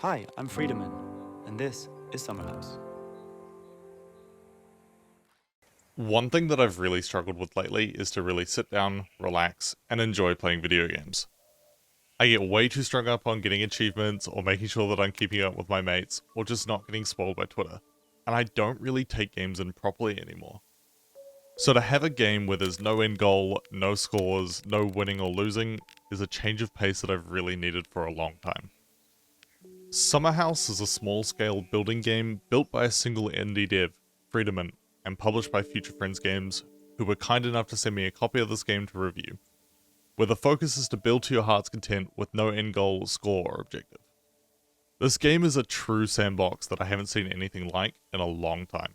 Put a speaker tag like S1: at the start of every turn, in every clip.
S1: Hi, I'm Friedemann, and this is Summerhouse.
S2: One thing that I've really struggled with lately is to really sit down, relax, and enjoy playing video games. I get way too strung up on getting achievements or making sure that I'm keeping up with my mates or just not getting spoiled by Twitter, and I don't really take games in properly anymore. So to have a game where there's no end goal, no scores, no winning or losing is a change of pace that I've really needed for a long time. Summerhouse is a small-scale building game built by a single indie dev, Friedemann, and published by Future Friends Games, who were kind enough to send me a copy of this game to review, where the focus is to build to your heart's content with no end goal, score, or objective. This game is a true sandbox that I haven't seen anything like in a long time.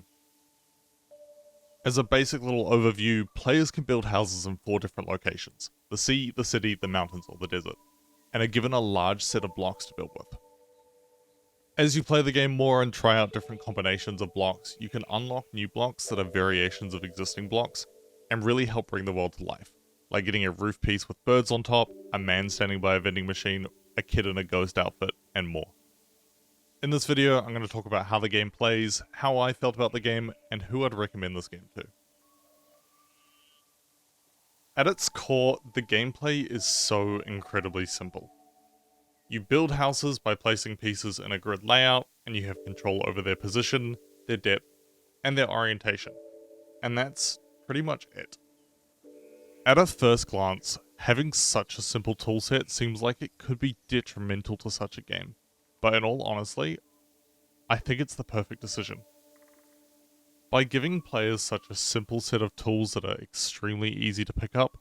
S2: As a basic little overview, players can build houses in 4 different locations: the sea, the city, the mountains, or the desert, and are given a large set of blocks to build with. As you play the game more and try out different combinations of blocks, you can unlock new blocks that are variations of existing blocks and really help bring the world to life, like getting a roof piece with birds on top, a man standing by a vending machine, a kid in a ghost outfit, and more. In this video, I'm going to talk about how the game plays, how I felt about the game, and who I'd recommend this game to. At its core, the gameplay is so incredibly simple. You build houses by placing pieces in a grid layout, and you have control over their position, their depth, and their orientation. And that's pretty much it. At a first glance, having such a simple toolset seems like it could be detrimental to such a game. But in all honesty, I think it's the perfect decision. By giving players such a simple set of tools that are extremely easy to pick up,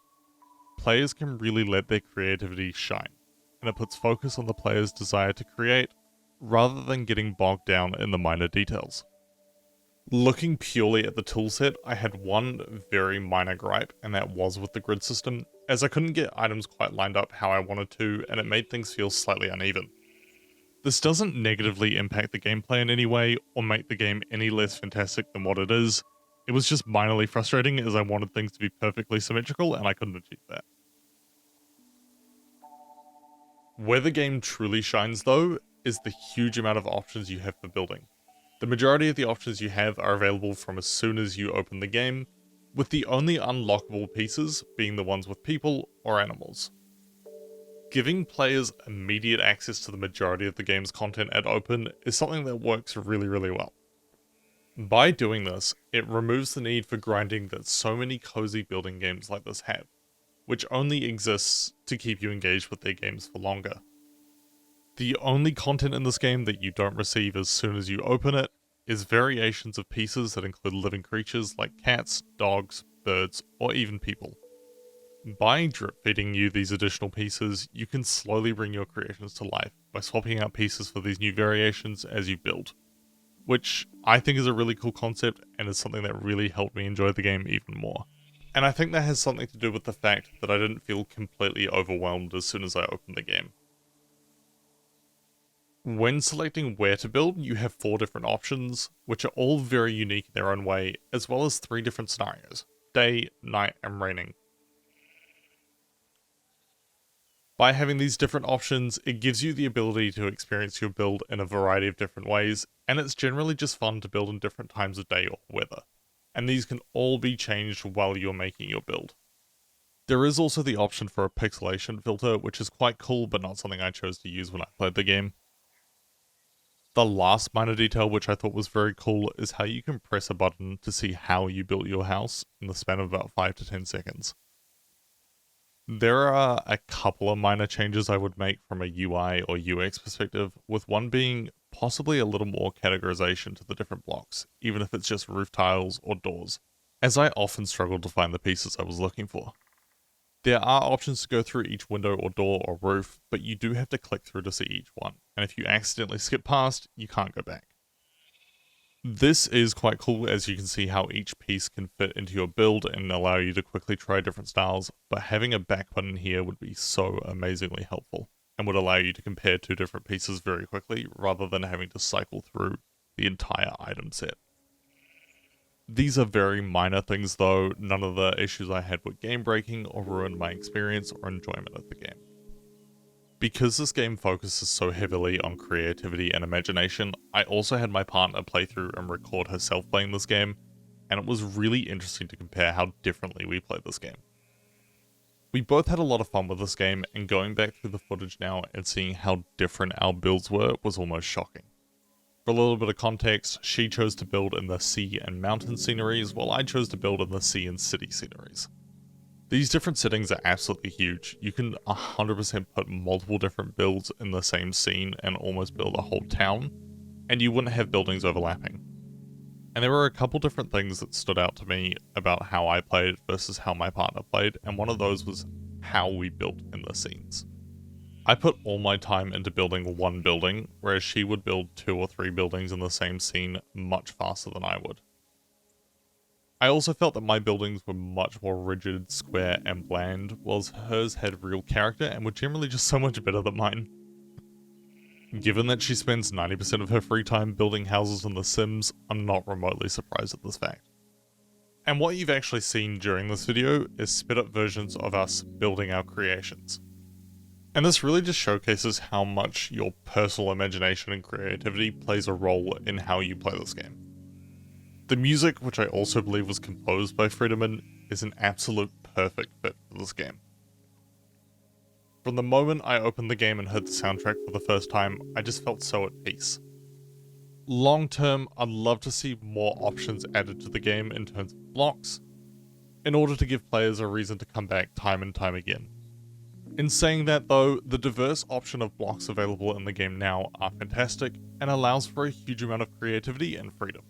S2: players can really let their creativity shine, and it puts focus on the player's desire to create, rather than getting bogged down in the minor details. Looking purely at the toolset, I had one very minor gripe, and that was with the grid system, as I couldn't get items quite lined up how I wanted to, and it made things feel slightly uneven. This doesn't negatively impact the gameplay in any way, or make the game any less fantastic than what it is. It was just minorly frustrating, as I wanted things to be perfectly symmetrical, and I couldn't achieve that. Where the game truly shines, though, is the huge amount of options you have for building. The majority of the options you have are available from as soon as you open the game, with the only unlockable pieces being the ones with people or animals. Giving players immediate access to the majority of the game's content at open is something that works really well. By doing this, it removes the need for grinding that so many cozy building games like this have, which only exists to keep you engaged with their games for longer. The only content in this game that you don't receive as soon as you open it is variations of pieces that include living creatures like cats, dogs, birds, or even people. By drip feeding you these additional pieces, you can slowly bring your creations to life by swapping out pieces for these new variations as you build, which I think is a really cool concept and is something that really helped me enjoy the game even more. And I think that has something to do with the fact that I didn't feel completely overwhelmed as soon as I opened the game. When selecting where to build, you have 4 different options, which are all very unique in their own way, as well as 3 different scenarios: day, night, and raining. By having these different options, it gives you the ability to experience your build in a variety of different ways, and it's generally just fun to build in different times of day or weather. And these can all be changed while you're making your build. There is also the option for a pixelation filter, which is quite cool, but not something I chose to use when I played the game. The last minor detail which I thought was very cool is how you can press a button to see how you built your house in the span of about 5 to 10 seconds. There are a couple of minor changes I would make from a UI or UX perspective, with one being possibly a little more categorization to the different blocks, even if it's just roof tiles or doors, as I often struggled to find the pieces I was looking for. There are options to go through each window or door or roof, but you do have to click through to see each one, and if you accidentally skip past, you can't go back. This is quite cool, as you can see how each piece can fit into your build and allow you to quickly try different styles, but having a back button here would be so amazingly helpful, and would allow you to compare 2 different pieces very quickly, rather than having to cycle through the entire item set. These are very minor things though, none of the issues I had were game breaking or ruined my experience or enjoyment of the game. Because this game focuses so heavily on creativity and imagination, I also had my partner play through and record herself playing this game, and it was really interesting to compare how differently we played this game. We both had a lot of fun with this game, and going back through the footage now and seeing how different our builds were was almost shocking. For a little bit of context, she chose to build in the sea and mountain sceneries, while I chose to build in the sea and city sceneries. These different settings are absolutely huge. You can 100% put multiple different builds in the same scene and almost build a whole town, and you wouldn't have buildings overlapping. And there were a couple different things that stood out to me about how I played versus how my partner played, and one of those was how we built in the scenes. I put all my time into building one building, whereas she would build 2 or 3 buildings in the same scene much faster than I would. I also felt that my buildings were much more rigid, square, and bland, whilst hers had real character and were generally just so much better than mine. Given that she spends 90% of her free time building houses in The Sims, I'm not remotely surprised at this fact. And what you've actually seen during this video is sped up versions of us building our creations. And this really just showcases how much your personal imagination and creativity plays a role in how you play this game. The music, which I also believe was composed by Friedemann, is an absolute perfect fit for this game. From the moment I opened the game and heard the soundtrack for the first time, I just felt so at peace. Long term, I'd love to see more options added to the game in terms of blocks, in order to give players a reason to come back time and time again. In saying that though, the diverse option of blocks available in the game now are fantastic, and allows for a huge amount of creativity and freedom.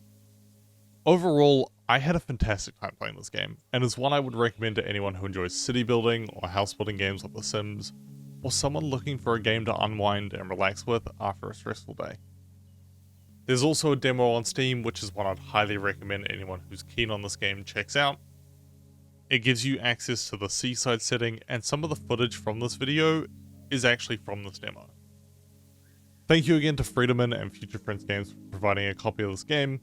S2: Overall, I had a fantastic time playing this game, and is one I would recommend to anyone who enjoys city building or house building games like The Sims, or someone looking for a game to unwind and relax with after a stressful day. There's also a demo on Steam, which is one I'd highly recommend anyone who's keen on this game checks out. It gives you access to the seaside setting, and some of the footage from this video is actually from this demo. Thank you again to Friedemann and Future Friends Games for providing a copy of this game.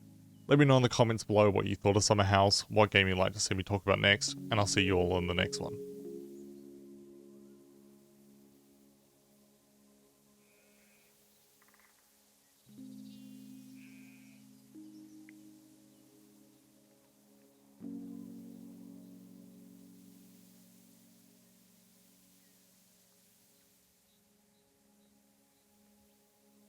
S2: Let me know in the comments below what you thought of Summerhouse, what game you'd like to see me talk about next, and I'll see you all in the next one.